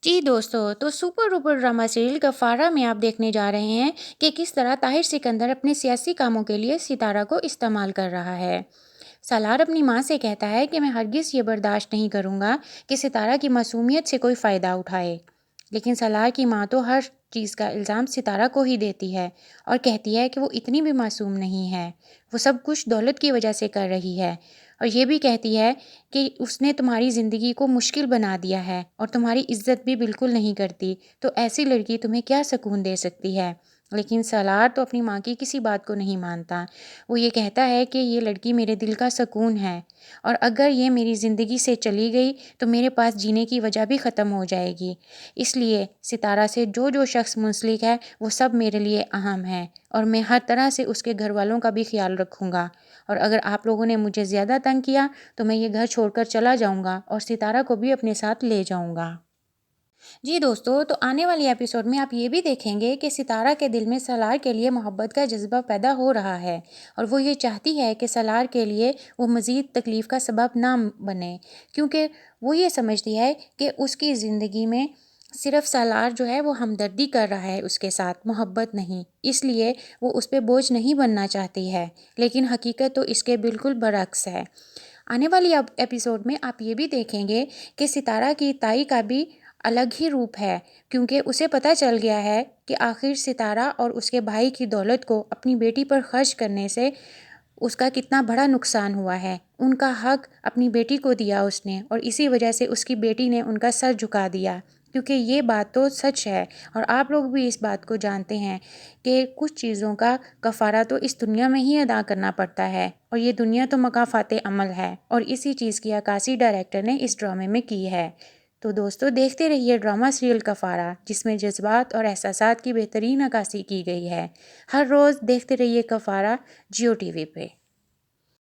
جی دوستو، تو super duper drama serial گفارا میں آپ دیکھنے جا رہے ہیں کہ کس طرح طاہر سکندر اپنے سیاسی کاموں کے لیے ستارہ کو استعمال کر رہا ہے۔ سالار اپنی ماں سے کہتا ہے کہ میں ہرگز یہ برداشت نہیں کروں گا کہ ستارہ کی معصومیت سے کوئی فائدہ اٹھائے، لیکن سالار کی ماں تو ہر چیز کا الزام ستارہ کو ہی دیتی ہے اور کہتی ہے کہ وہ اتنی بھی معصوم نہیں ہے، وہ سب کچھ دولت کی وجہ سے کر رہی ہے، اور یہ بھی کہتی ہے کہ اس نے تمہاری زندگی کو مشکل بنا دیا ہے اور تمہاری عزت بھی بالکل نہیں کرتی، تو ایسی لڑکی تمہیں کیا سکون دے سکتی ہے۔ لیکن سالار تو اپنی ماں کی کسی بات کو نہیں مانتا، وہ یہ کہتا ہے کہ یہ لڑکی میرے دل کا سکون ہے، اور اگر یہ میری زندگی سے چلی گئی تو میرے پاس جینے کی وجہ بھی ختم ہو جائے گی، اس لیے ستارہ سے جو شخص منسلک ہے وہ سب میرے لیے اہم ہے، اور میں ہر طرح سے اس کے گھر والوں کا بھی خیال رکھوں گا، اور اگر آپ لوگوں نے مجھے زیادہ تنگ کیا تو میں یہ گھر چھوڑ کر چلا جاؤں گا اور ستارہ کو بھی اپنے ساتھ لے جاؤں گا۔ جی دوستو، تو آنے والی ایپیسوڈ میں آپ یہ بھی دیکھیں گے کہ ستارہ کے دل میں سالار کے لیے محبت کا جذبہ پیدا ہو رہا ہے، اور وہ یہ چاہتی ہے کہ سالار کے لیے وہ مزید تکلیف کا سبب نہ بنے، کیونکہ وہ یہ سمجھتی ہے کہ اس کی زندگی میں صرف سالار جو ہے وہ ہمدردی کر رہا ہے اس کے ساتھ، محبت نہیں، اس لیے وہ اس پہ بوجھ نہیں بننا چاہتی ہے، لیکن حقیقت تو اس کے بالکل برعکس ہے۔ آنے والی ایپیسوڈ میں آپ یہ بھی دیکھیں گے کہ ستارہ کی تائی کا بھی الگ ہی روپ ہے، کیونکہ اسے پتہ چل گیا ہے کہ آخر ستارہ اور اس کے بھائی کی دولت کو اپنی بیٹی پر خرچ کرنے سے اس کا کتنا بڑا نقصان ہوا ہے، ان کا حق اپنی بیٹی کو دیا اس نے، اور اسی وجہ سے اس کی بیٹی نے ان کا سر جھکا دیا، کیونکہ یہ بات تو سچ ہے، اور آپ لوگ بھی اس بات کو جانتے ہیں کہ کچھ چیزوں کا کفارہ تو اس دنیا میں ہی ادا کرنا پڑتا ہے، اور یہ دنیا تو مکافات عمل ہے، اور اسی چیز کی عکاسی ڈائریکٹر نے اس ڈرامے میں کی ہے۔ تو دوستو، دیکھتے رہیے ڈرامہ سیریل کفارہ، جس میں جذبات اور احساسات کی بہترین عکاسی کی گئی ہے۔ ہر روز دیکھتے رہیے کفارہ جیو ٹی وی پہ۔